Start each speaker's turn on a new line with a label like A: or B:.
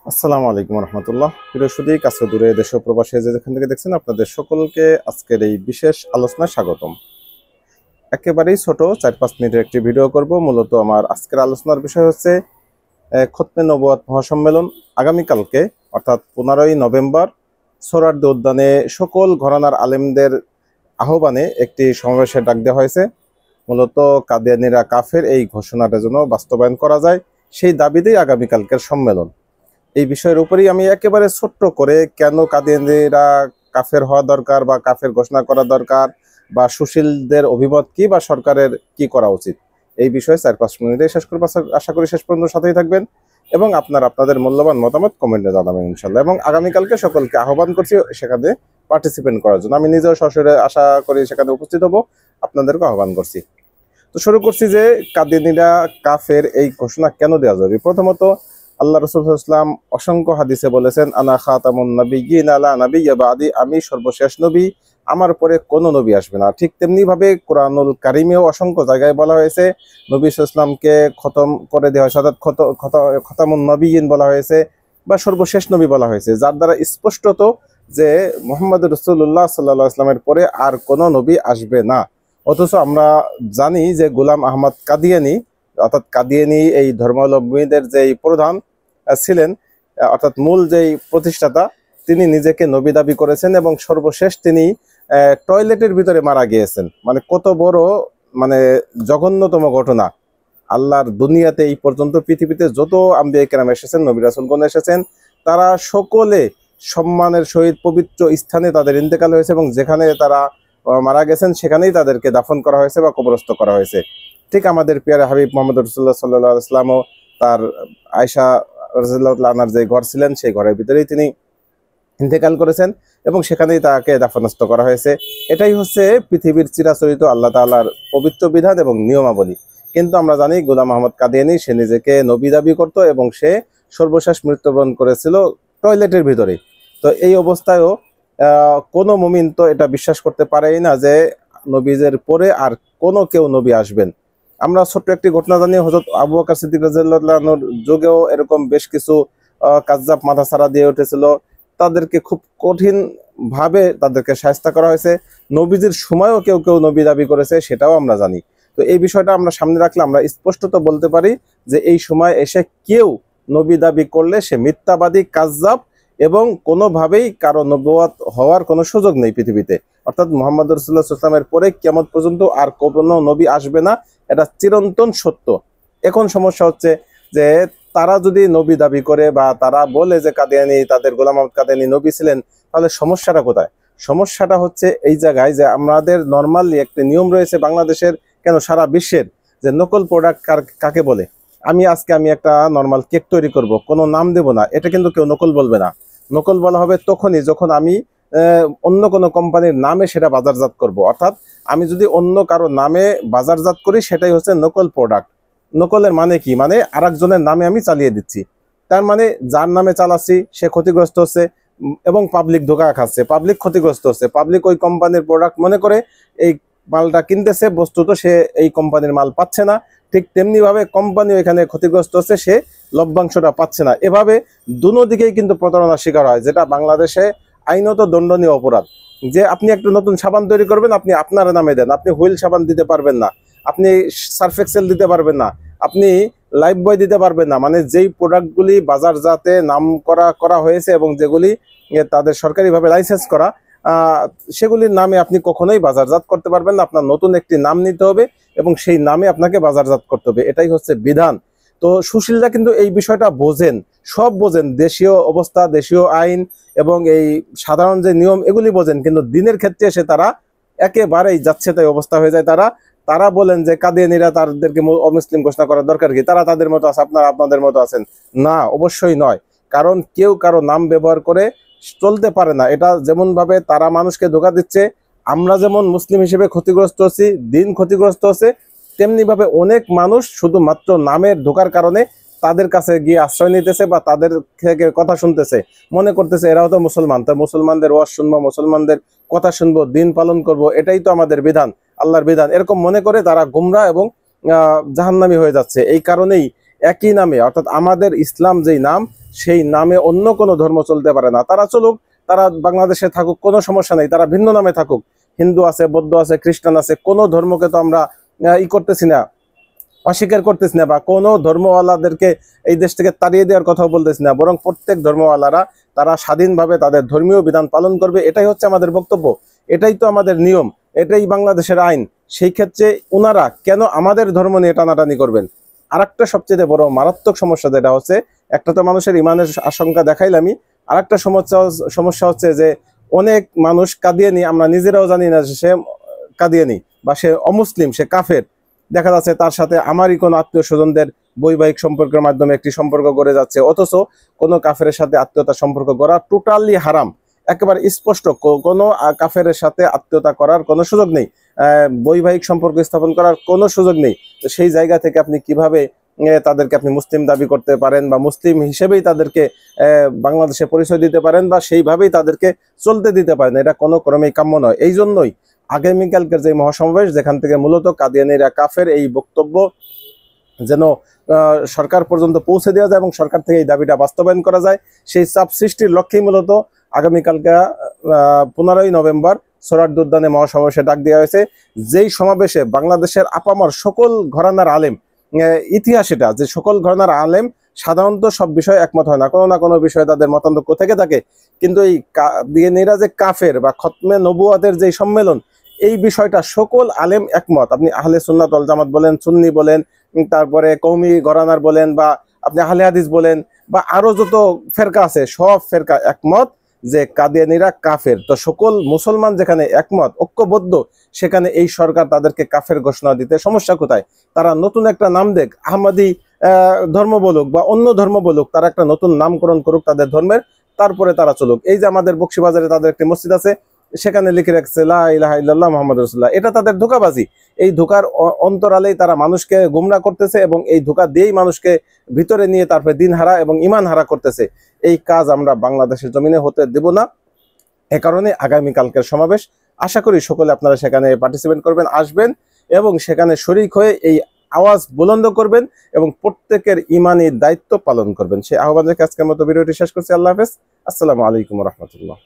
A: আসসালামু আলাইকুম রহমতুল্লাহ। প্রিয় সুদী, কাছে দূরে দেশ ও প্রবাসে যে যেখান থেকে দেখছেন, আপনাদের সকলকে আজকের এই বিশেষ আলোচনায় স্বাগতম। একেবারেই ছোট 4-5 মিনিটের একটি ভিডিও করব। মূলত আমার আজকের আলোচনার বিষয় হচ্ছে খতমে নবুয়াত মহাসম্মেলন আগামীকালকে অর্থাৎ 15ই নভেম্বর সোহরাওয়ার্দী উদ্যানে সকল ঘরানার আলেমদের আহ্বানে একটি সমাবেশের ডাক দেওয়া হয়েছে। মূলত কাদিয়ানীরা কাফের এই ঘোষণাটা যেন বাস্তবায়ন করা যায়, সেই দাবিতেই আগামীকালকের সম্মেলন। এই বিষয়ের উপরেই আমি একেবারে ছোট্ট করে কেন কাদিয়ানীরা কাফের হওয়া দরকার বা কাফের ঘোষণা করা দরকার, বা সুশীলদের অভিমত কি, বা সরকারের কি করা উচিত, এই বিষয়ে 4-5 মিনিটে শেষ করবো। আশা করি শেষ পর্যন্ত সাথেই থাকবেন এবং আপনাদের মূল্যবান মতামত কমেন্টে জানাবেন ইনশাল্লাহ। এবং আগামীকালকে সকলকে আহ্বান করছি সেখানে পার্টিসিপেন্ট করার জন্য। আমি নিজেও সরাসরি আশা করি সেখানে উপস্থিত হব, আপনাদেরকে আহ্বান করছি। তো শুরু করছি যে কাদিয়ানীরা কাফের এই ঘোষণা কেন দেওয়া জরুরি। প্রথমত, আল্লাহ রাসূল সাল্লাল্লাহু আলাইহি ওয়াসাল্লাম অসংখ্য হাদিসে বলেছেন, আনা খাতামুন নাবিয়্যিন লা নাবিয়্যা বাদি, আমি সর্বশেষ নবী, আমার পরে কোনো নবী আসবে না। ঠিক তেমনি ভাবে কোরআনুল কারিমেও অসংখ্য জায়গায় বলা হয়েছে, নবী সাল্লাল্লাহু আলাইহি ওয়াসাল্লামকে খতম করে দেওয়া হয়েছে, অর্থাৎ খতামুন নাবিয়্যিন বলা হয়েছে বা সর্বশেষ নবী বলা হয়েছে, যার দ্বারা স্পষ্টত যে মুহাম্মদ রাসূলুল্লাহ সাল্লাল্লাহু আলাইহি ওয়াসাল্লামের পরে আর কোনো নবী আসবে না। অথচ আমরা জানি যে গোলাম আহমদ কাদিয়ানী, অর্থাৎ কাদিয়ানী এই ধর্মাবলম্বীদের যেই প্রধান ছিলেন, অর্থাৎ মূল যেই প্রতিষ্ঠাতা, তিনি নিজেকে নবী দাবি করেছেন এবং সর্বশেষ তিনি টয়লেটের ভিতরে মারা গিয়েছেন। মানে কত বড়, মানে জঘন্যতম ঘটনা। আল্লাহর দুনিয়াতে এই পর্যন্ত পৃথিবীতে যত আম্বিয়া কেরাম এসেছেন, নবী রাসূলগণ এসেছেন, তারা সকলে সম্মানের সহিত পবিত্র স্থানে তাদের ইন্তেকাল হয়েছে এবং যেখানে তারা মারা গেছেন সেখানেই তাদেরকে দাফন করা হয়েছে বা কবরস্থ করা হয়েছে। ঠিক আমাদের প্রিয় হাবিব মোহাম্মদ রাসূলুল্লাহ সাল্লাল্লাহু আলাইহি ওয়াসাল্লামও তার আয়েশা রাদিয়াল্লাহু আনহার যে ঘর ছিলেন, সেই ঘরের ভিতরেই তিনি ইন্তেকাল করেছেন এবং সেখানেই তাকে দাফনস্থ করা হয়েছে। এটাই হচ্ছে পৃথিবীর চিরাচরিত আল্লাহ তাআলার পবিত্র বিধান এবং নিয়মাবলী। কিন্তু আমরা জানি গোলাম আহমদ কাদিয়ানী সে নিজেকে নবী দাবি করত এবং সে সর্বশেষ মৃত্যুবরণ করেছিল টয়লেটের ভিতরে। তো এই অবস্থায়ও কোনো মুমিন তো এটা বিশ্বাস করতে পারেই না যে নবীদের পরে আর কোনো কেউ নবী আসবেন। আমরা ছোট্ট একটি ঘটনা জানি, হযরত আবু বকর সিদ্দিক রাদিয়াল্লাহু আনহুর যুগেও এরকম বেশ কিছু কাযযাব মাথা ছাড়া দিয়ে উঠেছিল। তাদেরকে খুব কঠিন ভাবে তাদেরকে শায়েস্তা করা হয়েছে। নবীজির সময়ও কেউ কেউ নবী দাবি করেছে, সেটাও আমরা জানি। তো এই বিষয়টা আমরা সামনে রাখলে আমরা স্পষ্টত বলতে পারি যে এই সময় এসে কেউ নবী দাবি করলে সে মিথ্যাবাদী, কাযযাব, এবং কোনোভাবেই কারো নবুয়ত হওয়ার কোনো সুযোগ নেই পৃথিবীতে। অর্থাৎ মুহাম্মদ রাসূলুল্লাহ সাল্লাল্লাহু আলাইহি ওয়াসাল্লামের পরে কিয়ামত পর্যন্ত আর কোনো নবী আসবে না, এটা চিরন্তন সত্য। এখন সমস্যা হচ্ছে যে তারা যদি নবী দাবি করে বা তারা বলে যে কাদিয়ানী, তাদের গোলাম আহমদ কাদিয়ানী নবী ছিলেন, তাহলে সমস্যাটা কোথায়? সমস্যাটা হচ্ছে এই জায়গায় যে আমাদের নর্মালি একটি নিয়ম রয়েছে বাংলাদেশের, কেন সারা বিশ্বের, যে নকল প্রোডাক্ট কাকে বলে। আমি একটা নর্মাল কেক তৈরি করব, কোনো নাম দেব না, এটা কিন্তু কেউ নকল বলবে না। নকল বলা হবে তখনই যখন আমি অন্য কোনো কোম্পানির নামে সেটা বাজারজাত করব। অর্থাৎ আমি যদি অন্য কারো নামে বাজারজাত করি, সেটাই হচ্ছে নকল প্রোডাক্ট। নকলের মানে কি? মানে আরেকজনের নামে আমি চালিয়ে দিচ্ছি। তার মানে যার নামে চালাচ্ছি সে ক্ষতিগ্রস্ত হচ্ছে এবং পাবলিক ধোঁকা খাচ্ছে, পাবলিক ক্ষতিগ্রস্ত হচ্ছে। পাবলিক ওই কোম্পানির প্রোডাক্ট মনে করে এই মালটা কিনতেছে, বস্তুত সে এই কোম্পানির মাল পাচ্ছে না। ঠিক তেমনি ভাবে কোম্পানি এখানে ক্ষতিগ্রস্ত হচ্ছে, সে লভ্যাংশটা পাচ্ছে না। এভাবে দুনো দিকেই কিন্তু প্রতারণার শিকার হয়, যেটা বাংলাদেশে আইনত দণ্ডনীয় অপরাধ। যে আপনি একটা নতুন সাবান তৈরি করবেন, আপনি আপনার নামে দেন, আপনি হুইল সাবান দিতে পারবেন না, আপনি সার্ফ এক্সেল দিতে পারবেন না, আপনি লাইফ বয় দিতে পারবেন না। মানে যেই প্রোডাক্টগুলি বাজারজাতে নাম করা হয়েছে এবং যেগুলি তাদের সরকারিভাবে লাইসেন্স করা, সেগুলির নামে আপনি কখনোই বাজারজাত করতে পারবেন না। আপনার নতুন একটি নাম নিতে হবে এবং সেই নামে আপনাকে বাজারজাত করতে হবে, এটাই হচ্ছে বিধান। তো সুশীলরা কিন্তু এই বিষয়টা বোঝেন, সব বোঝেন, দেশীয় অবস্থা, দেশীয় আইন এবং এই সাধারণ যে নিয়ম, এগুলি বোঝেন, কিন্তু দিনের ক্ষেত্রে এসে তারা একেবারেই যাচ্ছে তাই অবস্থা হয়ে যায়। তারা বলেন যে কাদিয়ানীরা তাদেরকে অমুসলিম ঘোষণা করার দরকার কি, তারা তাদের মতো আছে, আপনারা আপনাদের মতো আছেন। না, অবশ্যই নয়। কারণ কেউ কারো নাম ব্যবহার করে চলতে পারে না। এটা যেমন ভাবে তারা মানুষকে ধোঁকা দিচ্ছে, আমরা যেমন মুসলিম হিসেবে ক্ষতিগ্রস্ত হচ্ছি, দিন ক্ষতিগ্রস্ত হচ্ছে, তেমনি ভাবে অনেক মানুষ শুধুমাত্র নামের ধোঁকার কারণে তাদের কাছে গিয়ে আশ্রয় নিতেছে বা তাদের থেকে কথা শুনতেছে, মনে করতেছে এরাও তো মুসলমান, তো মুসলমানদের ওয়াজ শুনবো, মুসলমানদের কথা শুনবো, দিন পালন করব, এটাই তো আমাদের বিধান, আল্লাহর বিধান। এরকম মনে করে তারা গুমরা এবং জাহান্নামী হয়ে যাচ্ছে। এই কারণেই একই নামে, অর্থাৎ আমাদের ইসলাম যেই নাম, সেই নামে অন্য কোনো ধর্ম চলতে পারে না। তারা চলুক, তারা বাংলাদেশে থাকুক, কোনো সমস্যা নেই, তারা ভিন্ন নামে থাকুক। হিন্দু আছে, বৌদ্ধ আছে, খ্রিস্টান আছে, কোনো ধর্মকে তো আমরা করতেছি না, অস্বীকার করতেছি না, বা কোনো ধর্মওয়ালাদেরকে এই দেশ থেকে তাড়িয়ে দেওয়ার কথাও বলতেছি না। বরং প্রত্যেক ধর্মওয়ালারা তারা স্বাধীনভাবে তাদের ধর্মীয় বিধান পালন করবে, এটাই হচ্ছে আমাদের বক্তব্য, এটাই তো আমাদের নিয়ম, এটাই বাংলাদেশের আইন। সেই ক্ষেত্রে ওনারা কেন আমাদের ধর্ম নিয়ে টানাটানি করবেন? আরেকটা সবচেয়ে বড় মারাত্মক সমস্যা যেটা হচ্ছে, একটা তো মানুষের ইমানের আশঙ্কা দেখাইলামই, আরেকটা সমস্যা হচ্ছে যে অনেক মানুষ কাদিয়ানি, আমরা নিজেরাও জানি না যে সে কাদিয়ানি বা সে অমুসলিম, সে কাফের। দেখা যাচ্ছে তার সাথে আমারই কোনো আত্মীয় স্বজনদের বৈবাহিক সম্পর্কের মাধ্যমে একটি সম্পর্ক গড়ে যাচ্ছে, অথচ কোনো কাফেরের সাথে আত্মীয়তা সম্পর্ক করা টোটালি হারাম, একেবারে স্পষ্ট। কোনো কাফেরের সাথে আত্মীয়তা করার কোনো সুযোগ নেই, বৈবাহিক সম্পর্ক স্থাপন করার কোনো সুযোগ নেই। তো সেই জায়গা থেকে আপনি কিভাবে তাদেরকে আপনি মুসলিম দাবি করতে পারেন, বা মুসলিম হিসেবেই তাদেরকে বাংলাদেশে পরিচয় দিতে পারেন, বা সেইভাবেই তাদেরকে চলতে দিতে পারেন? এটা কোনো ক্রমেই কাম্য নয়। এই জন্যই আগামীকালকের যে মহাসমাবেশ, যেখান থেকে মূলত কাদিয়ানিরা কাফের এই বক্তব্য যেন সরকার পর্যন্ত পৌঁছে দেওয়া যায় এবং সরকার থেকে এই দাবিটা বাস্তবায়ন করা যায়, সেই চাপ সৃষ্টির লক্ষ্যেই মূলত আগামীকালকে 15ই নভেম্বর সোহরাওয়ার্দী উদ্যানে মহাসমাবেশে ডাক দেওয়া হয়েছে। যেই সমাবেশে বাংলাদেশের আপামর সকল ঘরানার আলেম, ইতিহাস এটা যে সকল ঘরানার আলেম সাধারণত সব বিষয়ে একমত হয় না, কোনো না কোনো বিষয়ে তাদের মতান্তর থেকে থাকে, কিন্তু এই কাদিয়ানিরা যে কাফের বা খতমে নবুয়াতের যে সম্মেলন, এই বিষয়টা সকল আলেম একমত। আপনি আহলে সুন্নাত ওয়াল জামাত বলেন, সুন্নি বলেন, তারপরে কওমি ঘরানার বলেন, বা আপনি আহলে হাদিস বলেন, বা আরো যত ফেরকা আছে সব ফেরকা একমত যে কাদিয়ানিরা কাফের। তো সকল মুসলমান যেখানে একমত, ঐক্যবদ্ধ, সেখানে এই সরকার তাদেরকে কাফের ঘোষণা দিতে সমস্যা কোথায়? তারা নতুন একটা নাম দেখ, আহমদি ধর্ম বলুক বা অন্য ধর্ম বলুক, তারা একটা নতুন নামকরণ করুক তাদের ধর্মের, তারপরে তারা চলুক। এই যে আমাদের বকশীবাজারে তাদের একটি মসজিদ আছে, সেখানে লিখে রাখছে লা ইলাহা ইল্লাল্লাহ মুহাম্মাদুর রাসূলুল্লাহ, এটা তাদের ধোঁকাবাজি। এই ধোঁকার অন্তরালেই তারা মানুষকে গুমরা করতেছে, এবং এই ধোঁকা দিয়েই মানুষকে ভিতরে নিয়ে তারপরে দিন হারা এবং ইমান হারা করতেছে। এই কাজ আমরা বাংলাদেশের জমিনে হতে দেব না। এ কারণে আগামীকালকের সমাবেশ, আশা করি সকলে আপনারা সেখানে পার্টিসিপেট করবেন, আসবেন এবং সেখানে শরীক হয়ে এই আওয়াজ বুলন্দ করবেন এবং প্রত্যেকের ইমানি দায়িত্ব পালন করবেন। সেই আহ্বান রেখে আজকের মতো ভিডিওটি শেষ করছি। আল্লাহ হাফেজ, আসসালামু আলাইকুম রহমতুল্লাহ।